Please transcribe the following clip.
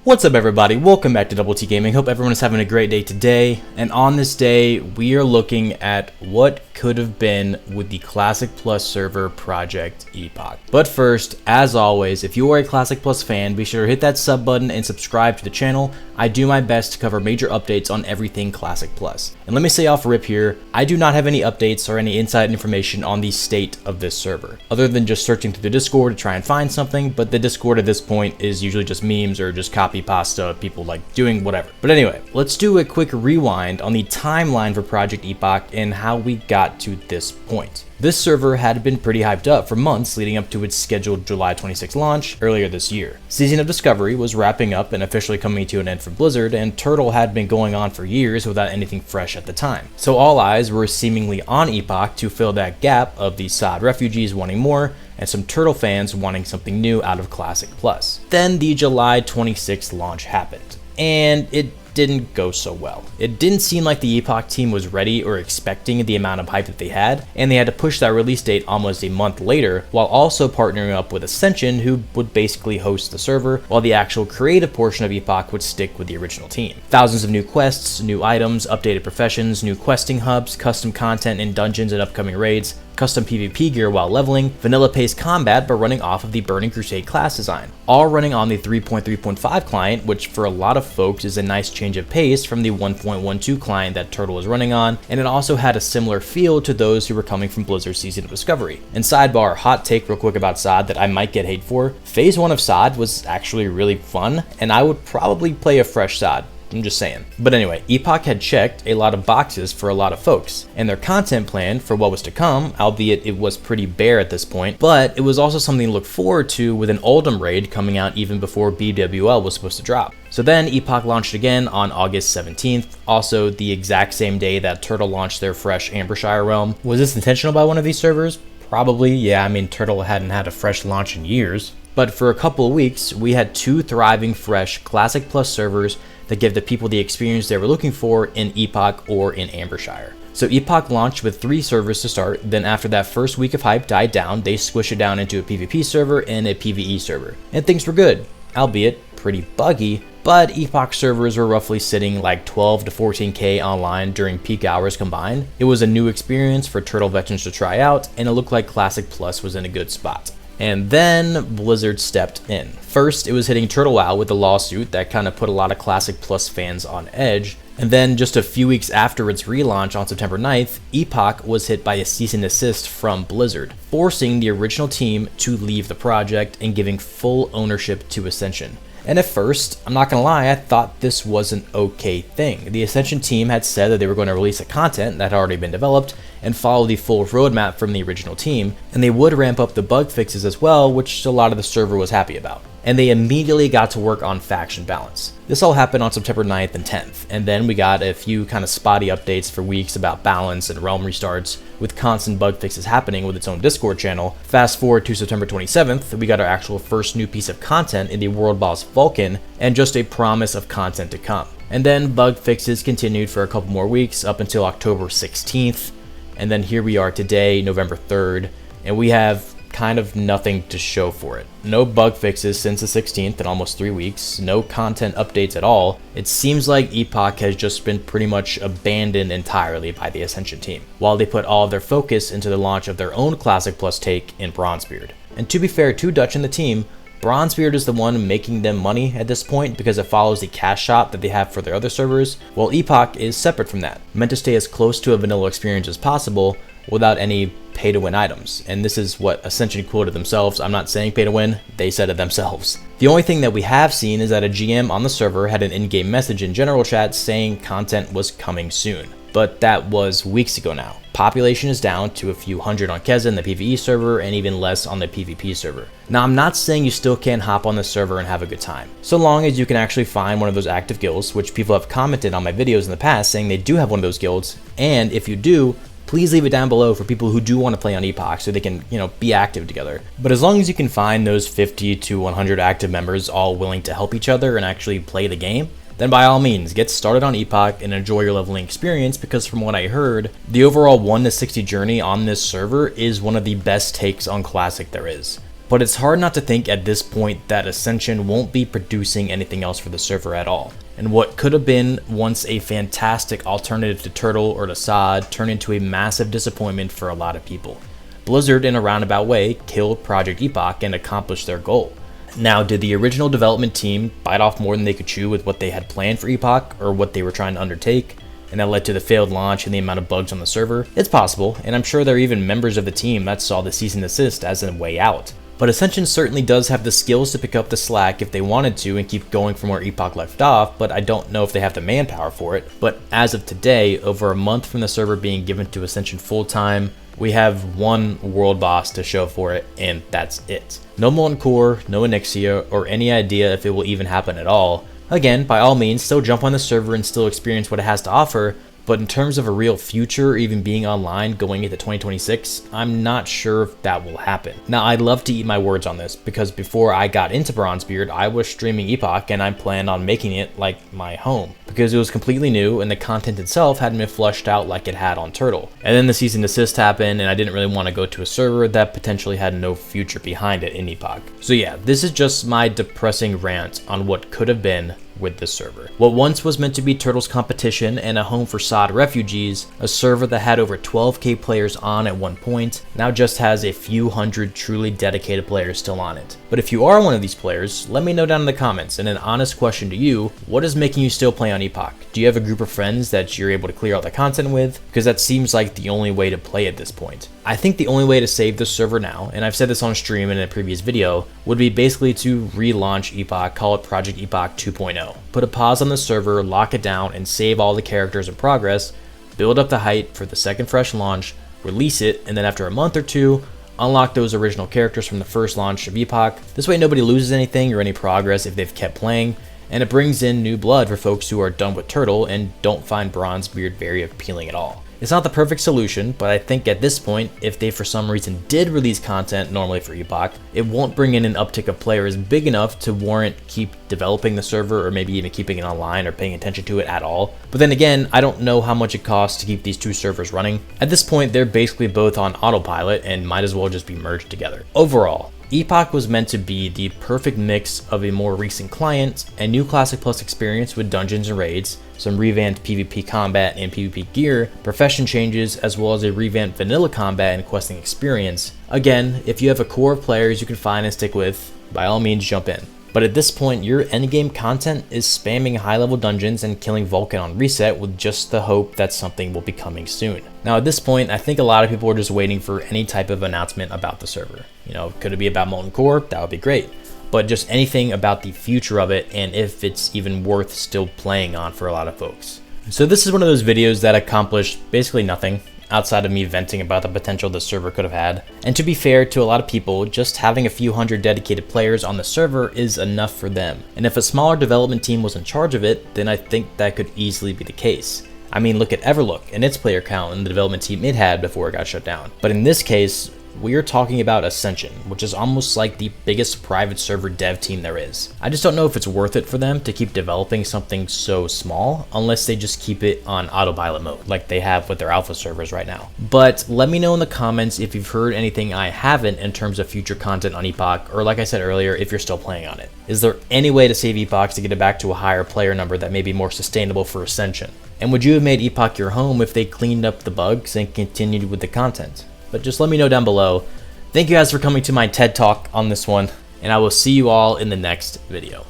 What's up everybody, welcome back to Double T Gaming. Hope everyone is having a great day today. And on this day, we are looking at what could have been with the Classic Plus server project Epoch. But first, as always, if you are a Classic Plus fan, be sure to hit that sub button and subscribe to the channel. I do my best to cover major updates on everything Classic Plus. And let me say off rip here, I do not have any updates or any inside information on the state of this server, other than just searching through the Discord to try and find something, but the Discord at this point is usually just memes or just copy pasta, people like doing whatever. But anyway, let's do a quick rewind on the timeline for Project Epoch and how we got to this point. This server had been pretty hyped up for months leading up to its scheduled July 26 launch earlier this year. Season of Discovery was wrapping up and officially coming to an end for Blizzard, and Turtle had been going on for years without anything fresh at the time. So all eyes were seemingly on Epoch to fill that gap of the SOD refugees wanting more and some Turtle fans wanting something new out of Classic Plus. Then the July 26th launch happened, and it didn't go so well. It didn't seem like the Epoch team was ready or expecting the amount of hype that they had, and they had to push that release date almost a month later, while also partnering up with Ascension, who would basically host the server, while the actual creative portion of Epoch would stick with the original team. Thousands of new quests, new items, updated professions, new questing hubs, custom content in dungeons and upcoming raids, custom PvP gear while leveling, vanilla-paced combat but running off of the Burning Crusade class design, all running on the 3.3.5 client, which for a lot of folks is a nice change of pace from the 1.12 client that Turtle was running on, and it also had a similar feel to those who were coming from Blizzard's Season of Discovery. And sidebar, hot take real quick about SOD that I might get hate for, Phase 1 of SOD was actually really fun, and I would probably play a fresh SOD. I'm just saying. But anyway, Epoch had checked a lot of boxes for a lot of folks, and their content plan for what was to come, albeit it was pretty bare at this point, but it was also something to look forward to with an Oldham raid coming out even before BWL was supposed to drop. So then Epoch launched again on August 17th, also the exact same day that Turtle launched their fresh Ambershire realm. Was this intentional by one of these servers? Probably, yeah, I mean Turtle hadn't had a fresh launch in years. But for a couple of weeks, we had two thriving fresh Classic Plus servers that give the people the experience they were looking for in Epoch or in Ambershire. So Epoch launched with 3 servers to start, then after that first week of hype died down, they squished it down into a PvP server and a PvE server. And things were good, albeit pretty buggy, but Epoch servers were roughly sitting like 12 to 14k online during peak hours combined. It was a new experience for Turtle veterans to try out, and it looked like Classic Plus was in a good spot. And then Blizzard stepped in. First, it was hitting Turtle WoW with a lawsuit that kind of put a lot of Classic Plus fans on edge. And then just a few weeks after its relaunch on September 9th, Epoch was hit by a cease and desist from Blizzard, forcing the original team to leave the project and giving full ownership to Ascension. And at first, I'm not gonna lie, I thought this was an okay thing. The Ascension team had said that they were going to release a content that had already been developed and follow the full roadmap from the original team, and they would ramp up the bug fixes as well, which a lot of the server was happy about. And they immediately got to work on faction balance. This all happened on September 9th and 10th, and then we got a few kind of spotty updates for weeks about balance and realm restarts, with constant bug fixes happening with its own Discord channel. Fast forward to September 27th, we got our actual first new piece of content in the world boss Vulcan, and just a promise of content to come. And then bug fixes continued for a couple more weeks up until October 16th, and then here we are today, November 3rd, and we have kind of nothing to show for it. No bug fixes since the 16th in almost 3 weeks, no content updates at all. It seems like Epoch has just been pretty much abandoned entirely by the Ascension team, while they put all of their focus into the launch of their own Classic Plus take in Bronzebeard. And to be fair to Dutch and the team, Bronzebeard is the one making them money at this point because it follows the cash shop that they have for their other servers, while Epoch is separate from that, meant to stay as close to a vanilla experience as possible without any pay-to-win items. And this is what Ascension quoted themselves. I'm not saying pay-to-win, they said it themselves. The only thing that we have seen is that a GM on the server had an in-game message in general chat saying content was coming soon. But that was weeks ago now. Population is down to a few hundred on Keza in the PvE server and even less on the PvP server. Now I'm not saying you still can't hop on the server and have a good time, so long as you can actually find one of those active guilds, which people have commented on my videos in the past saying they do have one of those guilds, and if you do, please leave it down below for people who do want to play on Epoch so they can, be active together. But as long as you can find those 50 to 100 active members all willing to help each other and actually play the game, then by all means, get started on Epoch and enjoy your leveling experience, because from what I heard, the overall 1 to 60 journey on this server is one of the best takes on Classic there is. But it's hard not to think at this point that Ascension won't be producing anything else for the server at all. And what could have been once a fantastic alternative to Turtle or to SOD turned into a massive disappointment for a lot of people. Blizzard, in a roundabout way, killed Project Epoch and accomplished their goal. Now, did the original development team bite off more than they could chew with what they had planned for Epoch, or what they were trying to undertake, and that led to the failed launch and the amount of bugs on the server? It's possible, and I'm sure there are even members of the team that saw the cease and desist as a way out. But Ascension certainly does have the skills to pick up the slack if they wanted to and keep going from where Epoch left off, but I don't know if they have the manpower for it. But as of today, over a month from the server being given to Ascension full-time, we have one world boss to show for it, and that's it. No Molten Core, no Onyxia, or any idea if it will even happen at all. Again, by all means, still jump on the server and still experience what it has to offer, but in terms of a real future or even being online going into 2026, I'm not sure if that will happen. Now, I'd love to eat my words on this, because before I got into Bronzebeard, I was streaming Epoch and I planned on making it like my home, because it was completely new and the content itself hadn't been fleshed out like it had on Turtle. And then the cease and desist happened, and I didn't really want to go to a server that potentially had no future behind it in Epoch. So yeah, this is just my depressing rant on what could have been with this server. What once was meant to be Turtle's competition and a home for SOD refugees, a server that had over 12k players on at one point, now just has a few hundred truly dedicated players still on it. But if you are one of these players, let me know down in the comments, and an honest question to you, what is making you still play on Epoch? Do you have a group of friends that you're able to clear out the content with? Because that seems like the only way to play at this point. I think the only way to save this server now, and I've said this on stream and in a previous video, would be basically to relaunch Epoch, call it Project Epoch 2.0. Put a pause on the server, lock it down, and save all the characters in progress, build up the hype for the second fresh launch, release it, and then after a month or two, unlock those original characters from the first launch of Epoch. This way nobody loses anything or any progress if they've kept playing, and it brings in new blood for folks who are done with Turtle and don't find Bronzebeard very appealing at all. It's not the perfect solution, but I think at this point, if they for some reason did release content normally for Epoch, it won't bring in an uptick of players big enough to warrant keep developing the server or maybe even keeping it online or paying attention to it at all. But then again, I don't know how much it costs to keep these two servers running. At this point, they're basically both on autopilot and might as well just be merged together. Overall, Epoch was meant to be the perfect mix of a more recent client, a new Classic Plus experience with dungeons and raids, some revamped PvP combat and PvP gear, profession changes, as well as a revamped vanilla combat and questing experience. Again, if you have a core of players you can find and stick with, by all means jump in. But at this point, your endgame content is spamming high-level dungeons and killing Vulcan on reset with just the hope that something will be coming soon. Now at this point, I think a lot of people are just waiting for any type of announcement about the server. You know, could it be about Molten Core? That would be great. But just anything about the future of it and if it's even worth still playing on for a lot of folks. So this is one of those videos that accomplished basically nothing outside of me venting about the potential the server could have had. And to be fair to a lot of people, just having a few hundred dedicated players on the server is enough for them. And if a smaller development team was in charge of it, then I think that could easily be the case. I mean, look at Everlook and its player count and the development team it had before it got shut down. But in this case, we are talking about Ascension, which is almost like the biggest private server dev team there is. I just don't know if it's worth it for them to keep developing something so small unless they just keep it on autopilot mode like they have with their alpha servers right now. But let me know in the comments if you've heard anything I haven't in terms of future content on Epoch, or like I said earlier, if you're still playing on it. Is there any way to save Epoch to get it back to a higher player number that may be more sustainable for Ascension? And would you have made Epoch your home if they cleaned up the bugs and continued with the content? But just let me know down below. Thank you guys for coming to my TED Talk on this one, and I will see you all in the next video.